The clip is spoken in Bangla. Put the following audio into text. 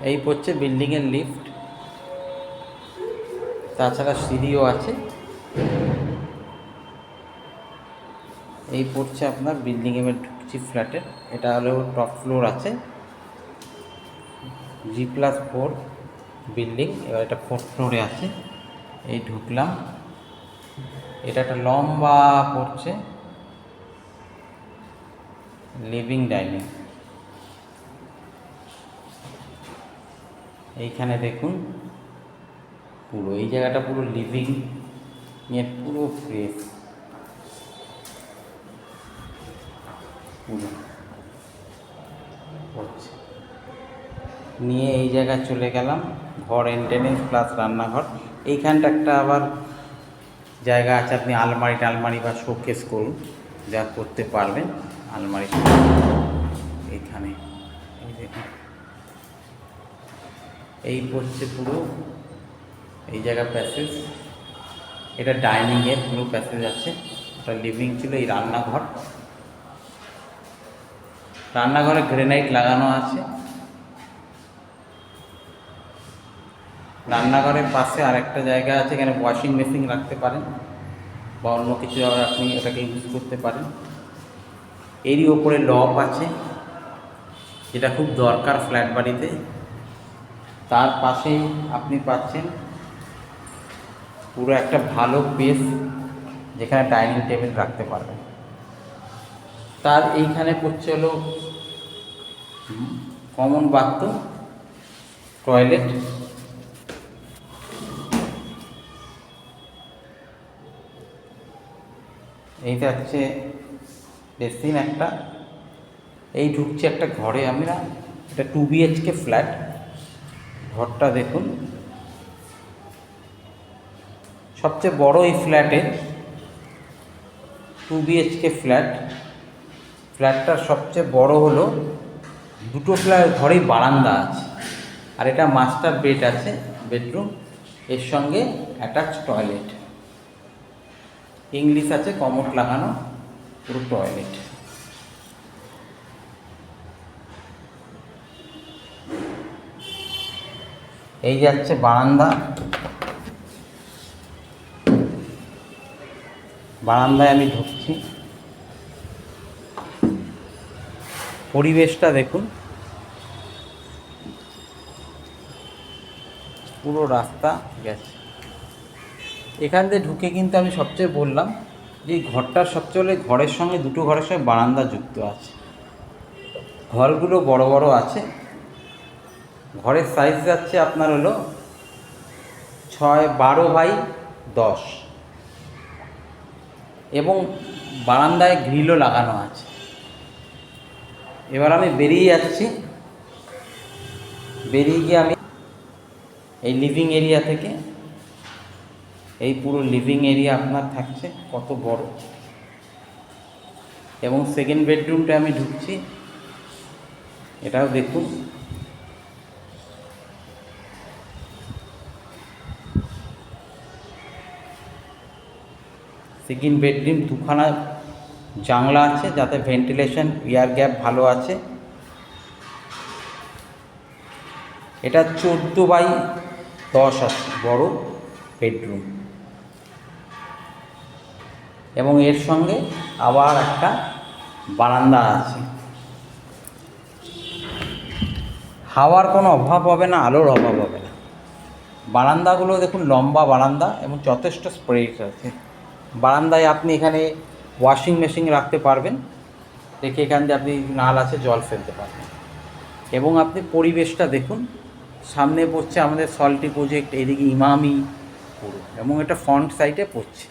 এই পড়ছে বিল্ডিংয়ের লিফট, তাছাড়া সিঁড়িও আছে। এই পড়ছে আপনার বিল্ডিংয়ে ঢুকছি ফ্ল্যাটের, এটা হলো টপ ফ্লোর আছে, G+4 বিল্ডিং। এবার এটা 4th ফ্লোরে আছে। এই ঢুকলাম, এটা একটা লম্বা পড়ছে লিভিং ডাইনিং। এইখানে দেখুন পুরো এই জায়গাটা পুরো লিভিং এর পুরো ফ্রেশ পুরো পড়ছে। নিয়ে এই জায়গায় চলে গেলাম, ঘর এন্ট্রেন্স প্লাস রান্নাঘর। এইখানটা একটা আবার জায়গা আছে, আপনি আলমারি টালমারি বা শোকেস করুন, যা করতে পারবেন। আলমারি এইখানে এই দেখুন, এই পড়ছে পুরো এই জায়গা প্যাসেজ। এটা ডাইনিংয়ের পুরো প্যাসেজ আছে, ওটা লিভিং ছিল। এই রান্নাঘর, রান্নাঘরে গ্রেনাইট লাগানো আছে। রান্নাঘরের পাশে আরেকটা জায়গা আছে, এখানে ওয়াশিং মেশিন রাখতে পারেন বা অন্য কিছু আপনি এটাকে ইউজ করতে পারেন। এরই ওপরে লক আছে, যেটা খুব দরকার ফ্ল্যাট বাড়িতে। তার পাশেই আপনি পাচ্ছেন পুরো একটা ভালো স্পেস, যেখানে ডাইনিং টেবিল রাখতে পারবেন। তার এইখানে পড়ছে হলো কমন বাথরুম, টয়লেট। এইটা হচ্ছে বেসিন একটা। এই ঢুকছে একটা ঘরে আমরা, এটা 2 BHK ফ্ল্যাট। ঘরটা দেখুন, সবচেয়ে বড় এই ফ্ল্যাটের 2 BHK ফ্ল্যাট। ফ্ল্যাটটার সবচেয়ে বড় হলো দুটো ঘরেই বারান্দা আছে, আর এটা মাস্টার বেড আছে, বেডরুম, এর সঙ্গে অ্যাটাচ টয়লেট। ইংলিশ আছে, কমোড লাগানো, পুরো টয়লেট। এই যাচ্ছে বারান্দা, বারান্দায় আমি ঢুকছি। পরিবেশটা দেখুন, পুরো রাস্তা গেছে। এখান দিয়ে ঢুকে কিন্তু আমি সবচেয়ে বললাম যে ঘরটার সবচেয়ে হলে ঘরের সঙ্গে দুটো ঘরের সঙ্গে বারান্দা যুক্ত আছে। ঘরগুলো বড় বড় আছে। ঘরের সাইজ যাচ্ছে আপনার হলো 12x10, এবং বারান্দায় গ্রিলও লাগানো আছে। এবার আমি বেরিয়ে যাচ্ছি, বেরিয়ে গিয়ে আমি এই লিভিং এরিয়া থেকে, এই পুরো লিভিং এরিয়া আপনার থাকছে কত বড়। এবং সেকেন্ড বেডরুমটা আমি ঢুকছি, এটাও দেখুন। সেকেন্ড বেডরুম, দুখানা জানলা আছে, যাতে ভেন্টিলেশন এয়ার গ্যাপ ভালো আছে। এটা 14x10 আছে, বড় বেডরুম। এবং এর সঙ্গে আবার একটা বারান্দা আছে। হাওয়ার কোনো অভাব হবে না, আলোর অভাব হবে না। বারান্দাগুলো দেখুন, লম্বা বারান্দা এবং যথেষ্ট স্পেস আছে। বারান্দায় আপনি এখানে ওয়াশিং মেশিন রাখতে পারবেন, রেখে এখান দিয়ে আপনি নাল আছে জল ফেলতে পারবেন। এবং আপনি পরিবেশটা দেখুন, সামনে পড়ছে আমাদের সল্টি প্রজেক্ট, এদিকে ইমামি পুরো, এবং এটা ফ্রন্ট সাইডে পড়ছে।